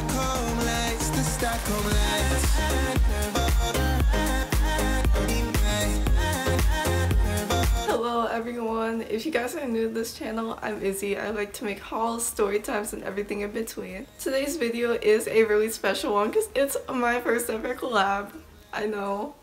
Stockholm lights, the Stockholm lights. Hello everyone, if you guys are new to this channel, I'm Izzy. I like to make hauls, story times, and everything in between. Today's video is a really special one because it's my first ever collab. I know.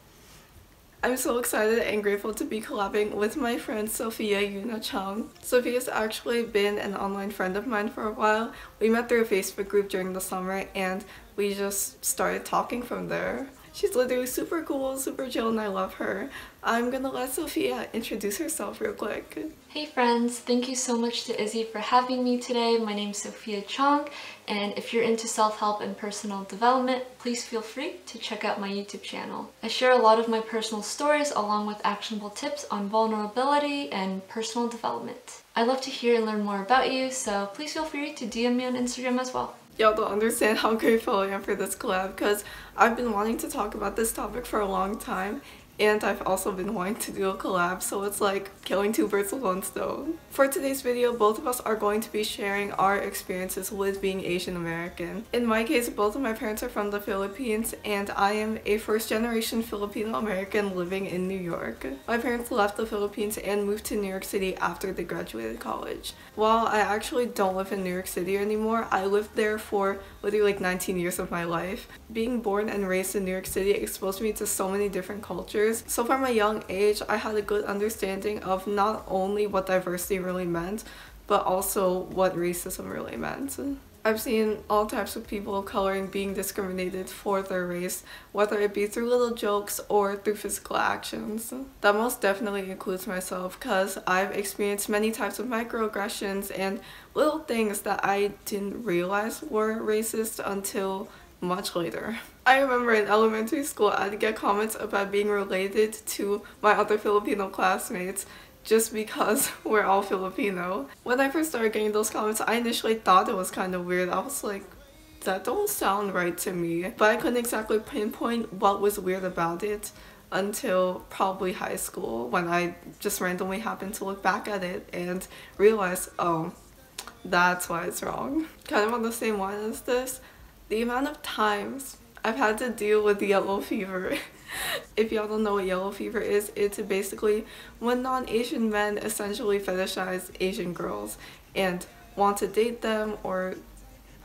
I'm so excited and grateful to be collabing with my friend SophiaYunaCheong. Sophia's actually been an online friend of mine for a while. We met through a Facebook group during the summer and we just started talking from there. She's literally super cool, super chill, and I love her. I'm gonna let Sophia introduce herself real quick. Hey friends, thank you so much to Izzy for having me today. My name's SophiaYunaCheong, and if you're into self-help and personal development, please feel free to check out my YouTube channel. I share a lot of my personal stories along with actionable tips on vulnerability and personal development. I'd love to hear and learn more about you, so please feel free to DM me on Instagram as well. Y'all don't understand how grateful I am for this collab because I've been wanting to talk about this topic for a long time, and I've also been wanting to do a collab, so it's like killing two birds with one stone. For today's video, both of us are going to be sharing our experiences with being Asian American. In my case, both of my parents are from the Philippines, and I am a first-generation Filipino American living in New York. My parents left the Philippines and moved to New York City after they graduated college. While I actually don't live in New York City anymore, I lived there for literally like 19 years of my life. Being born and raised in New York City exposed me to so many different cultures. So from a young age, I had a good understanding of not only what diversity really meant, but also what racism really meant. I've seen all types of people of color being discriminated for their race, whether it be through little jokes or through physical actions. That most definitely includes myself because I've experienced many types of microaggressions and little things that I didn't realize were racist until much later. I remember in elementary school I'd get comments about being related to my other Filipino classmates just because we're all Filipino. When I first started getting those comments, I initially thought it was kind of weird. I was like, that don't sound right to me. But I couldn't exactly pinpoint what was weird about it until probably high school, when I just randomly happened to look back at it and realize, oh, that's why it's wrong. Kind of on the same line as this, the amount of times I've had to deal with yellow fever. If y'all don't know what yellow fever is, it's basically when non-Asian men essentially fetishize Asian girls and want to date them or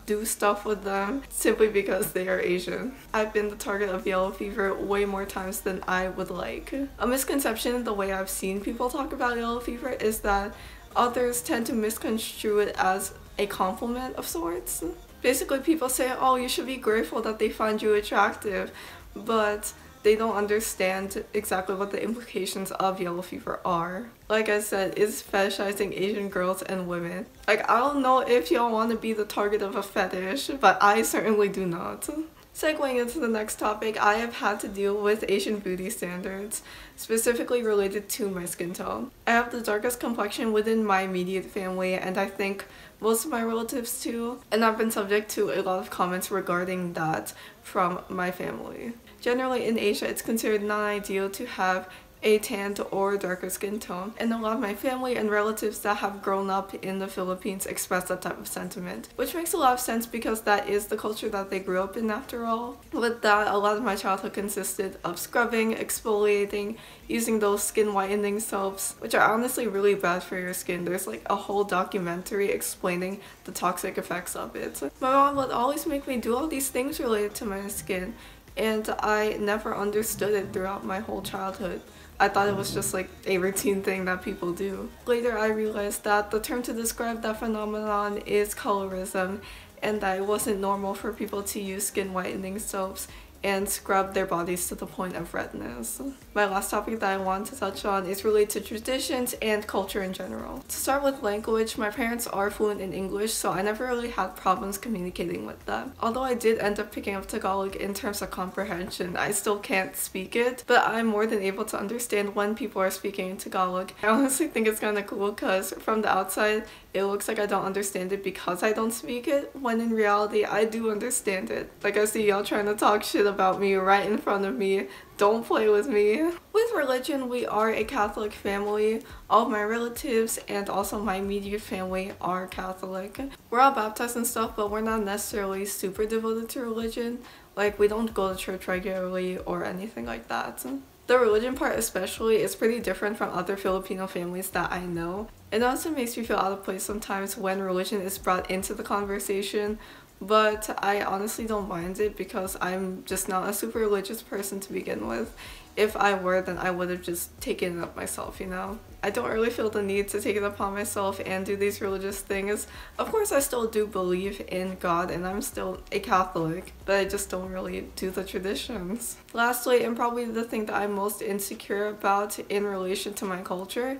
do stuff with them simply because they are Asian. I've been the target of yellow fever way more times than I would like. A misconception in the way I've seen people talk about yellow fever is that others tend to misconstrue it as a compliment of sorts. Basically, people say, oh, you should be grateful that they find you attractive, but they don't understand exactly what the implications of yellow fever are. Like I said, it's fetishizing Asian girls and women. Like, I don't know if y'all want to be the target of a fetish, but I certainly do not. Segueing into the next topic, I have had to deal with Asian beauty standards, specifically related to my skin tone. I have the darkest complexion within my immediate family, and I think most of my relatives too, and I've been subject to a lot of comments regarding that from my family. Generally in Asia, it's considered non-ideal to have a tanned or darker skin tone, and a lot of my family and relatives that have grown up in the Philippines express that type of sentiment, which makes a lot of sense because that is the culture that they grew up in after all. With that, a lot of my childhood consisted of scrubbing, exfoliating, using those skin whitening soaps, which are honestly really bad for your skin. There's like a whole documentary explaining the toxic effects of it. My mom would always make me do all these things related to my skin, and I never understood it throughout my whole childhood. I thought it was just like a routine thing that people do. Later I realized that the term to describe that phenomenon is colorism, and that it wasn't normal for people to use skin whitening soaps and scrub their bodies to the point of redness. My last topic that I want to touch on is related to traditions and culture in general. To start with language, my parents are fluent in English, so I never really had problems communicating with them. Although I did end up picking up Tagalog in terms of comprehension, I still can't speak it, but I'm more than able to understand when people are speaking in Tagalog. I honestly think it's kind of cool because from the outside, it looks like I don't understand it because I don't speak it, when in reality I do understand it. Like, I see y'all trying to talk shit about me right in front of me. Don't play with me. With religion, we are a Catholic family. All of my relatives and also my immediate family are Catholic. We're all baptized and stuff, but we're not necessarily super devoted to religion. Like, we don't go to church regularly or anything like that. The religion part especially is pretty different from other Filipino families that I know. It also makes me feel out of place sometimes when religion is brought into the conversation, but I honestly don't mind it because I'm just not a super religious person to begin with. If I were, then I would have just taken it up myself, you know? I don't really feel the need to take it upon myself and do these religious things. Of course, I still do believe in God and I'm still a Catholic, but I just don't really do the traditions. Lastly, and probably the thing that I'm most insecure about in relation to my culture,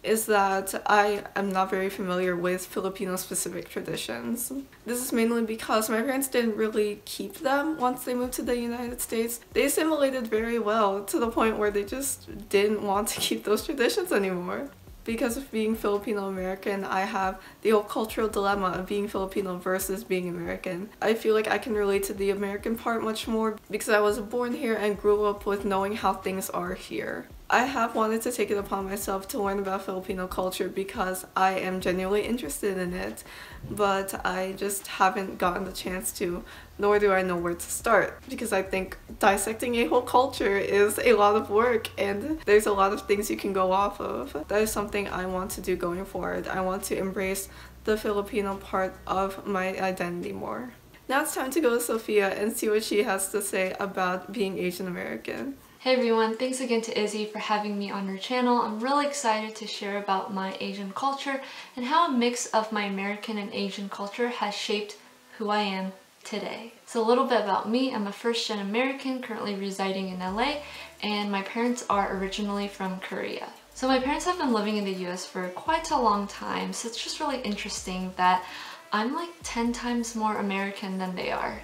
is that I am not very familiar with Filipino specific traditions. This is mainly because my parents didn't really keep them once they moved to the United States. They assimilated very well to the point where they just didn't want to keep those traditions anymore. Because of being Filipino American, I have the whole cultural dilemma of being Filipino versus being American. I feel like I can relate to the American part much more because I was born here and grew up with knowing how things are here. I have wanted to take it upon myself to learn about Filipino culture because I am genuinely interested in it, but I just haven't gotten the chance to, nor do I know where to start, because I think dissecting a whole culture is a lot of work and there's a lot of things you can go off of. That is something I want to do going forward. I want to embrace the Filipino part of my identity more. Now it's time to go to Sophia and see what she has to say about being Asian American. Hey everyone, thanks again to Izzy for having me on her channel. I'm really excited to share about my Asian culture and how a mix of my American and Asian culture has shaped who I am today. So a little bit about me. I'm a first-gen American currently residing in LA, and my parents are originally from Korea. So my parents have been living in the US for quite a long time, so it's just really interesting that I'm like 10 times more American than they are.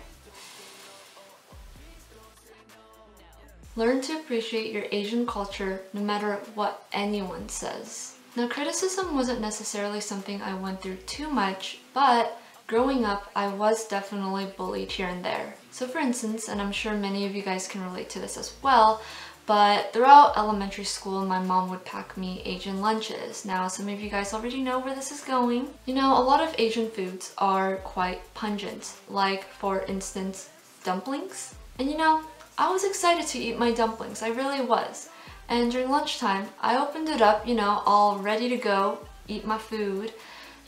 Learn to appreciate your Asian culture no matter what anyone says. Now, criticism wasn't necessarily something I went through too much, but growing up, I was definitely bullied here and there. So for instance, and I'm sure many of you guys can relate to this as well, but throughout elementary school, my mom would pack me Asian lunches. Now, some of you guys already know where this is going. You know, a lot of Asian foods are quite pungent, like for instance, dumplings. And you know, I was excited to eat my dumplings, I really was. And during lunchtime, I opened it up, you know, all ready to go, eat my food.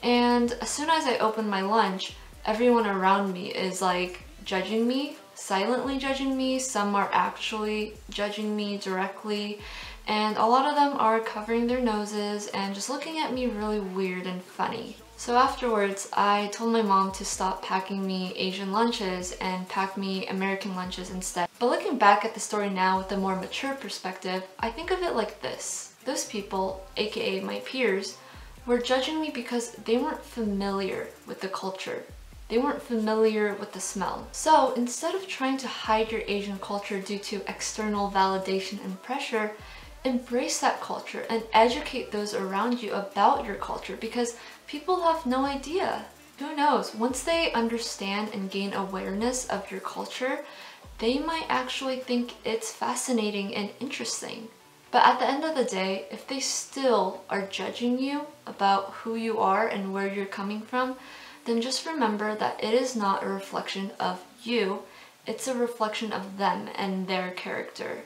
And as soon as I opened my lunch, everyone around me is like judging me, silently judging me. Some are actually judging me directly. And a lot of them are covering their noses and just looking at me really weird and funny. So afterwards, I told my mom to stop packing me Asian lunches and pack me American lunches instead. But looking back at the story now with a more mature perspective, I think of it like this. Those people, aka my peers, were judging me because they weren't familiar with the culture. They weren't familiar with the smell. So instead of trying to hide your Asian culture due to external validation and pressure, embrace that culture and educate those around you about your culture, because people have no idea. Who knows? Once they understand and gain awareness of your culture, they might actually think it's fascinating and interesting. But at the end of the day, if they still are judging you about who you are and where you're coming from, then just remember that it is not a reflection of you, it's a reflection of them and their character.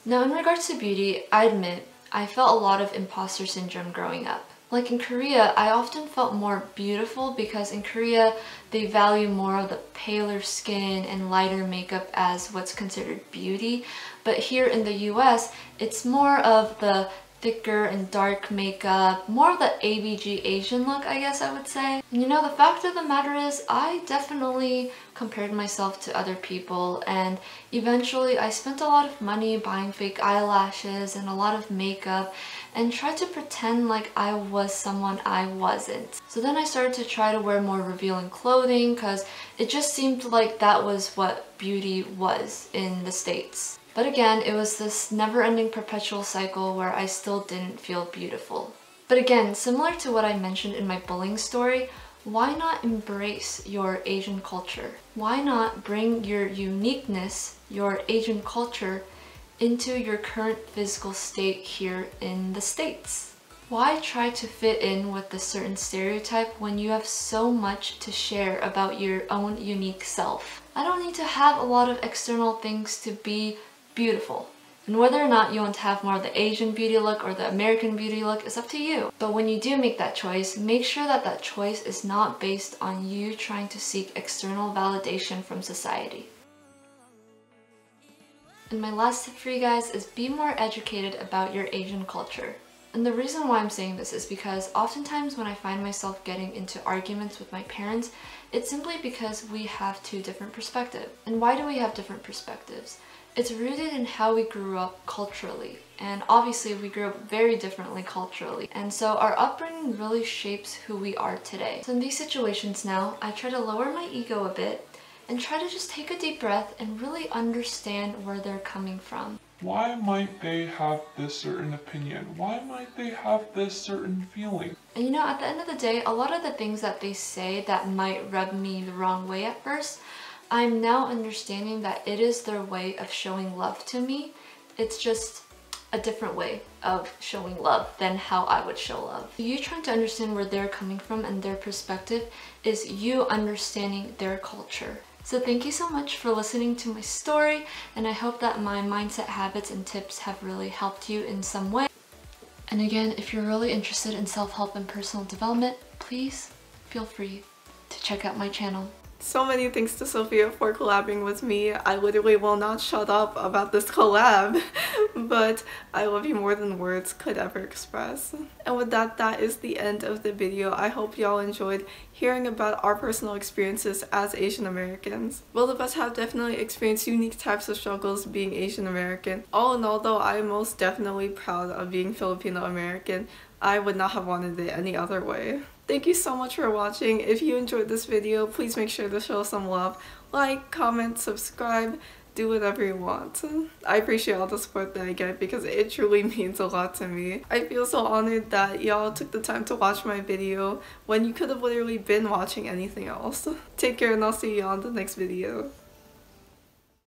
Now, in regards to beauty, I admit I felt a lot of imposter syndrome growing up. Like in Korea, I often felt more beautiful because in Korea, they value more of the paler skin and lighter makeup as what's considered beauty. But here in the US, it's more of the thicker and dark makeup, more of the ABG Asian look, I guess I would say. And you know, the fact of the matter is, I definitely compared myself to other people, and eventually I spent a lot of money buying fake eyelashes and a lot of makeup and tried to pretend like I was someone I wasn't. So then I started to try to wear more revealing clothing because it just seemed like that was what beauty was in the States. But again, it was this never-ending perpetual cycle where I still didn't feel beautiful. But again, similar to what I mentioned in my bullying story, why not embrace your Asian culture? Why not bring your uniqueness, your Asian culture, into your current physical state here in the States. Why try to fit in with a certain stereotype when you have so much to share about your own unique self? I don't need to have a lot of external things to be beautiful. And whether or not you want to have more of the Asian beauty look or the American beauty look is up to you. But when you do make that choice, make sure that that choice is not based on you trying to seek external validation from society. And my last tip for you guys is be more educated about your Asian culture. And the reason why I'm saying this is because oftentimes when I find myself getting into arguments with my parents, it's simply because we have two different perspectives. And why do we have different perspectives? It's rooted in how we grew up culturally. And obviously we grew up very differently culturally. And so our upbringing really shapes who we are today. So in these situations now, I try to lower my ego a bit and try to just take a deep breath and really understand where they're coming from. Why might they have this certain opinion? Why might they have this certain feeling? And you know, at the end of the day, a lot of the things that they say that might rub me the wrong way at first, I'm now understanding that it is their way of showing love to me. It's just a different way of showing love than how I would show love. You trying to understand where they're coming from and their perspective is you understanding their culture. So thank you so much for listening to my story, and I hope that my mindset habits and tips have really helped you in some way. And again, if you're really interested in self-help and personal development, please feel free to check out my channel. So many thanks to Sophia for collabing with me. I literally will not shut up about this collab, but I love you more than words could ever express. And with that, that is the end of the video. I hope y'all enjoyed hearing about our personal experiences as Asian Americans. Both of us have definitely experienced unique types of struggles being Asian American. All in all though, I am most definitely proud of being Filipino American. I would not have wanted it any other way. Thank you so much for watching. If you enjoyed this video, please make sure to show some love. Like, comment, subscribe, do whatever you want. I appreciate all the support that I get because it truly means a lot to me. I feel so honored that y'all took the time to watch my video when you could have literally been watching anything else. Take care and I'll see you on the next video.